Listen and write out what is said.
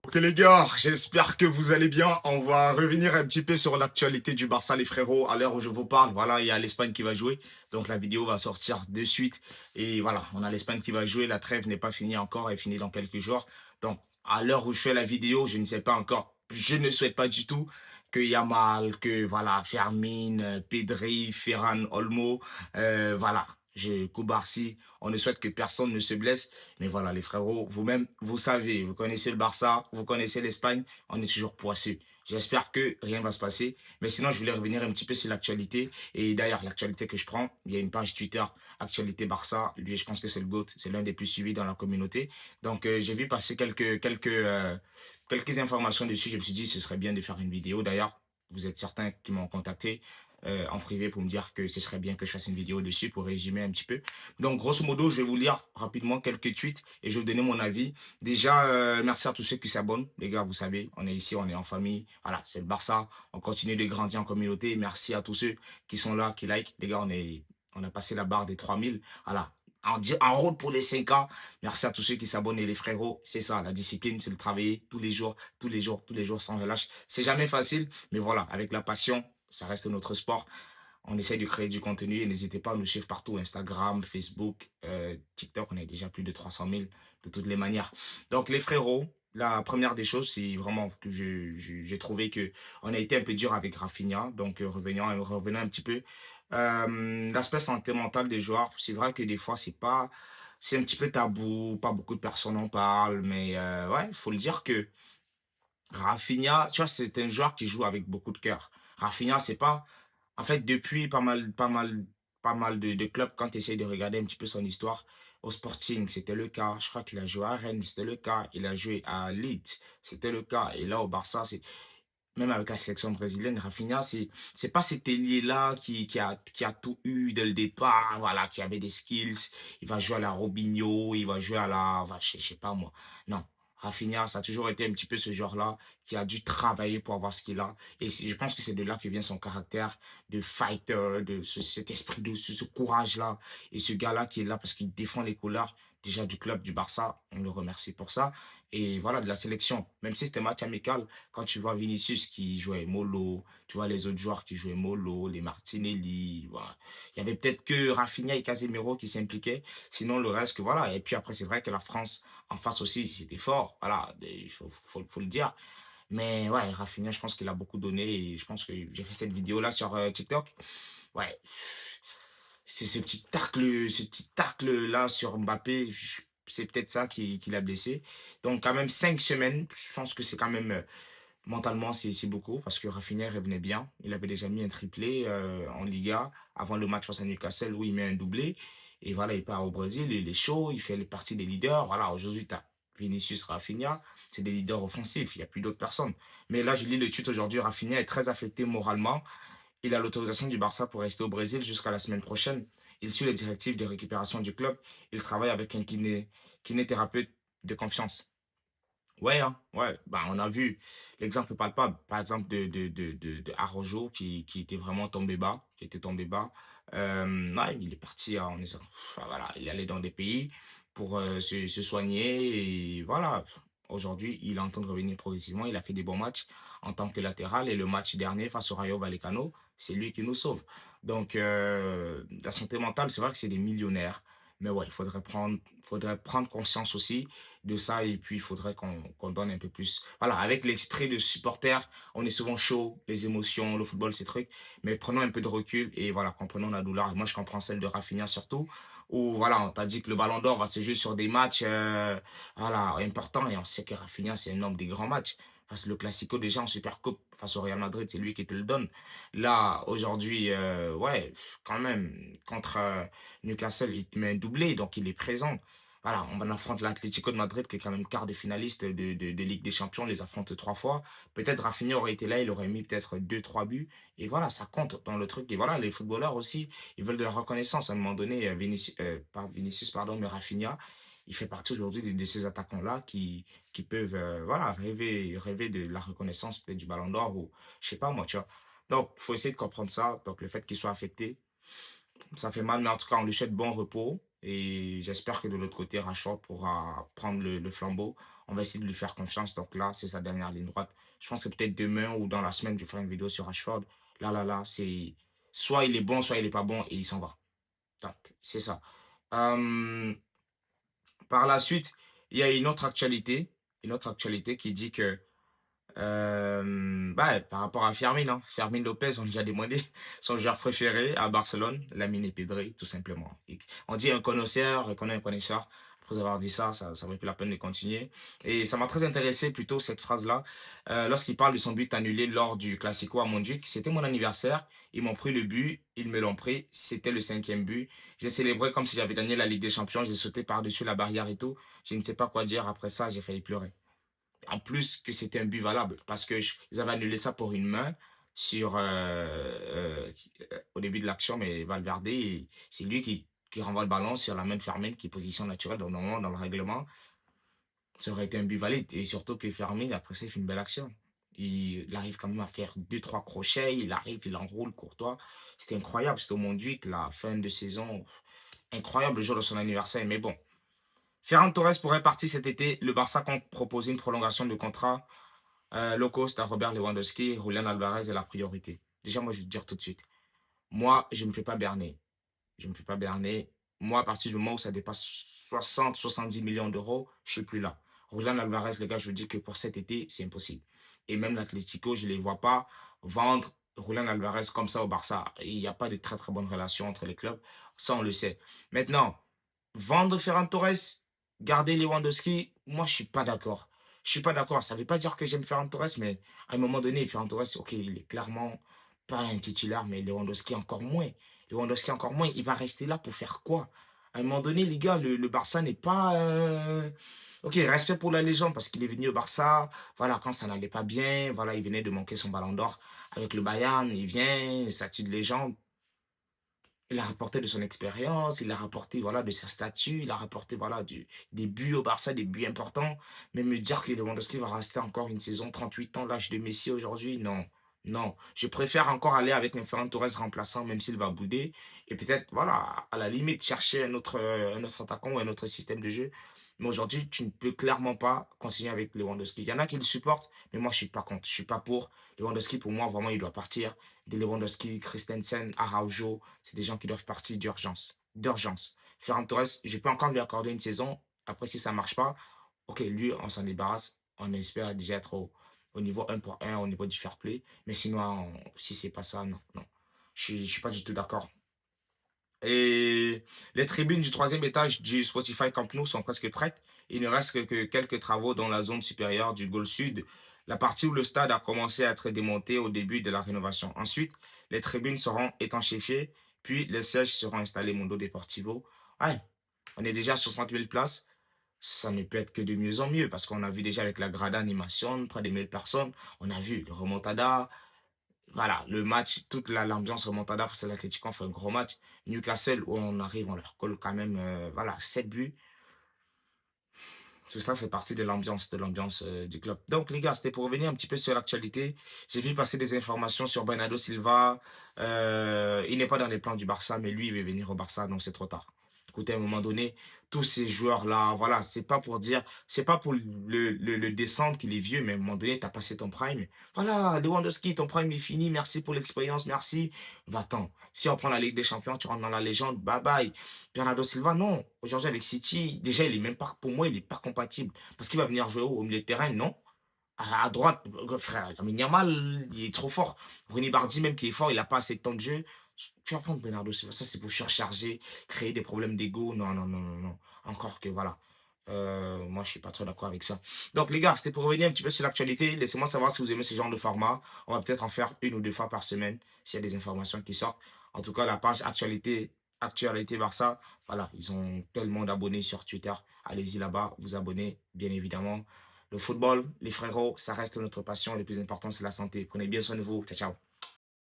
Ok les gars, j'espère que vous allez bien. On va revenir un petit peu sur l'actualité du Barça, les frérots. À l'heure où je vous parle, voilà, il y a l'Espagne qui va jouer. Donc la vidéo va sortir de suite. Et voilà, on a l'Espagne qui va jouer. La trêve n'est pas finie encore, elle finit dans quelques jours. Donc à l'heure où je fais la vidéo, je ne sais pas encore. Je ne souhaite pas du tout que Yamal, que voilà, Fermin, Pedri, Ferran, Olmo, voilà. Koubarsi, on ne souhaite que personne ne se blesse. Mais voilà, les frérots, vous-même, vous savez, vous connaissez le Barça, vous connaissez l'Espagne, on est toujours poisseux. J'espère que rien ne va se passer. Mais sinon, je voulais revenir un petit peu sur l'actualité. Et d'ailleurs, l'actualité que je prends, il y a une page Twitter, Actualité Barça. Lui, je pense que c'est le GOAT. C'est l'un des plus suivis dans la communauté. Donc, j'ai vu passer quelques informations dessus. Je me suis dit, ce serait bien de faire une vidéo. D'ailleurs, vous êtes certains qui m'ont contacté en privé pour me dire que ce serait bien que je fasse une vidéo dessus pour résumer un petit peu. Donc, grosso modo, je vais vous lire rapidement quelques tweets et je vais vous donner mon avis. Déjà, merci à tous ceux qui s'abonnent. Les gars, vous savez, on est ici, on est en famille. Voilà, c'est le Barça. On continue de grandir en communauté. Merci à tous ceux qui sont là, qui like. Les gars, on a passé la barre des 3000. Voilà. En route pour les 5 ans. Merci à tous ceux qui s'abonnent et les frérots. C'est ça, la discipline, c'est de travailler tous les jours, tous les jours, tous les jours sans relâche. C'est jamais facile, mais voilà, avec la passion, ça reste notre sport. On essaie de créer du contenu et n'hésitez pas à nous suivre partout, Instagram, Facebook, TikTok, on est déjà plus de 300 000 de toutes les manières. Donc les frérots, la première des choses, c'est vraiment que j'ai trouvé que on a été un peu dur avec Rafinha. Donc revenons un petit peu. L'aspect santé mentale des joueurs, c'est vrai que des fois c'est un petit peu tabou, pas beaucoup de personnes en parlent, mais ouais, il faut le dire que Rafinha, tu vois, c'est un joueur qui joue avec beaucoup de cœur. Rafinha, c'est pas en fait, depuis pas mal de clubs, quand tu essayes de regarder un petit peu son histoire, au Sporting, c'était le cas. Je crois qu'il a joué à Rennes, c'était le cas. Il a joué à Leeds, c'était le cas. Et là, au Barça, même avec la sélection brésilienne, Rafinha, c'est pas cet ailier-là qui a tout eu dès le départ, voilà, qui avait des skills. Il va jouer à la Robinho, il va jouer à la, je sais pas moi. Non. Rafinha, ça a toujours été un petit peu ce genre-là qui a dû travailler pour avoir ce qu'il a. Et je pense que c'est de là que vient son caractère de fighter, cet esprit, ce courage-là. Et ce gars-là qui est là parce qu'il défend les couleurs déjà du club du Barça. On le remercie pour ça. Et voilà, de la sélection. Même si c'était match amical, quand tu vois Vinicius qui jouait mollo, tu vois les autres joueurs qui jouaient mollo, les Martinelli, voilà. Il y avait peut-être que Rafinha et Casemiro qui s'impliquaient, sinon le reste, que voilà. Et puis après, c'est vrai que la France en face aussi, c'était fort, voilà, il faut le dire. Mais ouais, Rafinha, je pense qu'il a beaucoup donné et je pense que j'ai fait cette vidéo-là sur TikTok. Ouais, c'est ce petit tacle-là sur Mbappé, c'est peut-être ça qui l'a blessé. Donc, quand même, 5 semaines, je pense que c'est quand même, mentalement, c'est beaucoup parce que Rafinha revenait bien. Il avait déjà mis un triplé en Liga avant le match face à Newcastle où il met un doublé. Et voilà, il part au Brésil, il est chaud, il fait partie des leaders. Voilà, aujourd'hui, tu as Vinicius, Rafinha, c'est des leaders offensifs, il n'y a plus d'autres personnes. Mais là, je lis le tweet aujourd'hui, Rafinha est très affecté moralement. Il a l'autorisation du Barça pour rester au Brésil jusqu'à la semaine prochaine. Il suit les directives de récupération du club. Il travaille avec un kinésithérapeute de confiance. Ouais, hein, ouais. Bah, on a vu l'exemple palpable, par exemple, de Araujo qui était vraiment tombé bas, qui était tombé bas. Ouais, il est parti voilà, il est allé dans des pays pour se soigner et voilà. Aujourd'hui, il est en train de revenir progressivement. Il a fait des bons matchs en tant que latéral et le match dernier face au Rayo Vallecano, c'est lui qui nous sauve. Donc, la santé mentale, c'est vrai que c'est des millionnaires. Mais ouais, il faudrait prendre conscience aussi de ça et puis il faudrait qu'on donne un peu plus. Voilà, avec l'esprit de supporter, on est souvent chaud, les émotions, le football, ces trucs, mais prenons un peu de recul et voilà, comprenons la douleur. Moi, je comprends celle de Rafinha surtout, où voilà, on t'a dit que le Ballon d'Or va se jouer sur des matchs voilà, importants et on sait que Rafinha, c'est un homme des grands matchs. Face le Classico déjà en Supercoupe face au Real Madrid, c'est lui qui te le donne. Là, aujourd'hui, ouais, quand même, contre Newcastle, il te met un doublé, donc il est présent. Voilà, on affronte l'Atlético de Madrid, qui est quand même quart de finaliste de Ligue des Champions, on les affronte 3 fois. Peut-être Rafinha aurait été là, il aurait mis peut-être 2, 3 buts. Et voilà, ça compte dans le truc. Et voilà, les footballeurs aussi, ils veulent de la reconnaissance. À un moment donné, pas Vinicius, pardon, mais Rafinha, il fait partie aujourd'hui de ces attaquants-là qui peuvent voilà, rêver de la reconnaissance, peut-être du Ballon d'Or ou je sais pas moi, tu vois. Donc, il faut essayer de comprendre ça. Donc, le fait qu'il soit affecté, ça fait mal, mais en tout cas, on lui souhaite bon repos. Et j'espère que de l'autre côté, Rashford pourra prendre le flambeau. On va essayer de lui faire confiance. Donc là, c'est sa dernière ligne droite. Je pense que peut-être demain ou dans la semaine, je ferai une vidéo sur Rashford. Là, c'est soit il est bon, soit il n'est pas bon et il s'en va. Donc, c'est ça. Euh, Par la suite, il y a une autre actualité qui dit que par rapport à Fermin, hein, Fermin Lopez, on lui a demandé son joueur préféré à Barcelone, Lamine Pedri, tout simplement. Et on dit un connaisseur, et qu'on est un connaisseur. Après avoir dit ça, ça vaut plus la peine de continuer. Et ça m'a très intéressé plutôt cette phrase-là, lorsqu'il parle de son but annulé lors du Classico à Montjuic. C'était mon anniversaire, ils m'ont pris le but, ils me l'ont pris, c'était le 5e but. J'ai célébré comme si j'avais gagné la Ligue des Champions, j'ai sauté par-dessus la barrière et tout. Je ne sais pas quoi dire après ça, j'ai failli pleurer. En plus que c'était un but valable, parce que ils avaient annulé ça pour une main sur, au début de l'action, mais Valverde, c'est lui qui renvoie le ballon sur la main de Fermin, qui est position naturelle. Donc, normalement, dans le règlement, ça aurait été un but valide. Et surtout que Fermin, après ça, il fait une belle action. Il arrive quand même à faire deux trois crochets, il arrive, il enroule Courtois. C'était incroyable, c'était au Montjuic, la fin de saison. Incroyable le jour de son anniversaire, mais bon. Ferran Torres pourrait partir cet été. Le Barça compte proposer une prolongation de contrat low cost à Robert Lewandowski, Julian Alvarez est la priorité. Déjà, moi, je vais te dire tout de suite. Moi, je ne me fais pas berner. Je ne me fais pas berner. Moi, à partir du moment où ça dépasse 60-70 millions d'euros, je ne suis plus là. Julian Alvarez, les gars, je vous dis que pour cet été, c'est impossible. Et même l'Atlético, je ne les vois pas vendre Julian Alvarez comme ça au Barça. Il n'y a pas de très très bonne relation entre les clubs. Ça, on le sait. Maintenant, vendre Ferran Torres, garder Lewandowski, moi, je ne suis pas d'accord. Je ne suis pas d'accord. Ça ne veut pas dire que j'aime Ferran Torres, mais à un moment donné, Ferran Torres, ok, il est clairement pas un titulaire, mais Lewandowski encore moins. Lewandowski encore moins. Il va rester là pour faire quoi? À un moment donné, les gars, le Barça n'est pas... Ok, respect pour la légende parce qu'il est venu au Barça. Voilà, quand ça n'allait pas bien, voilà, il venait de manquer son ballon d'or avec le Bayern. Il vient, statut de légende. Il a rapporté de son expérience, il a rapporté voilà, de sa statue, il a rapporté voilà, des buts au Barça, des buts importants. Mais me dire que Lewandowski va rester encore une saison, 38 ans, l'âge de Messi aujourd'hui, non. Non, je préfère encore aller avec un Ferran Torres remplaçant, même s'il va bouder. Et peut-être, voilà, à la limite, chercher un autre attaquant ou un autre système de jeu. Mais aujourd'hui, tu ne peux clairement pas continuer avec Lewandowski. Il y en a qui le supportent, mais moi, je ne suis pas contre. Je ne suis pas pour. Lewandowski, pour moi, vraiment, il doit partir. De Lewandowski, Christensen, Araujo, c'est des gens qui doivent partir d'urgence. D'urgence. Ferran Torres, je peux encore lui accorder une saison. Après, si ça ne marche pas, ok, lui, on s'en débarrasse. On espère déjà être au niveau 1 pour 1, au niveau du fair play. Mais sinon, si c'est pas ça, non, non. Je ne suis pas du tout d'accord. Et les tribunes du troisième étage du Spotify Camp Nou sont presque prêtes. Il ne reste que quelques travaux dans la zone supérieure du Goal Sud, la partie où le stade a commencé à être démonté au début de la rénovation. Ensuite, les tribunes seront étanchéifiées, puis les sièges seront installés Mundo Deportivo. Ouais, on est déjà à 60 000 places. Ça ne peut être que de mieux en mieux parce qu'on a vu déjà avec la Grada Animation, près de 1000 personnes. On a vu le Remontada, voilà, le match, toute l'ambiance remontada face à l'Atlético, on fait un gros match. Newcastle, où on arrive, on leur colle quand même voilà, 7 buts. Tout ça fait partie de l'ambiance du club. Donc, les gars, c'était pour revenir un petit peu sur l'actualité. J'ai vu passer des informations sur Bernardo Silva. Il n'est pas dans les plans du Barça, mais lui, il veut venir au Barça, donc c'est trop tard. Écoutez, à un moment donné, tous ces joueurs-là, voilà, c'est pas pour dire, c'est pas pour le descendre qu'il est vieux, mais à un moment donné, tu as passé ton prime. Voilà, Lewandowski, ton prime est fini, merci pour l'expérience, merci. Va-t'en. Si on prend la Ligue des Champions, tu rentres dans la légende, bye bye. Bernardo Silva, non. Aujourd'hui, avec City, déjà, il est même pas, pour moi, il n'est pas compatible. Parce qu'il va venir jouer au milieu de terrain, non. À droite, frère, Lamine Yamal, il est trop fort. Ronny Bardi, même qui est fort, il n'a pas assez de temps de jeu. Tu vas prendre Bernardo Silva. Ça, c'est pour surcharger, créer des problèmes d'ego. Non, non, non, non, non. Encore que, voilà. Moi, je suis pas trop d'accord avec ça. Donc, les gars, c'était pour revenir un petit peu sur l'actualité. Laissez-moi savoir si vous aimez ce genre de format. On va peut-être en faire une ou deux fois par semaine s'il y a des informations qui sortent. En tout cas, la page actualité Barça, voilà, ils ont tellement d'abonnés sur Twitter. Allez-y là-bas, vous abonnez, bien évidemment. Le football, les frérots, ça reste notre passion. Le plus important, c'est la santé. Prenez bien soin de vous. Ciao, ciao.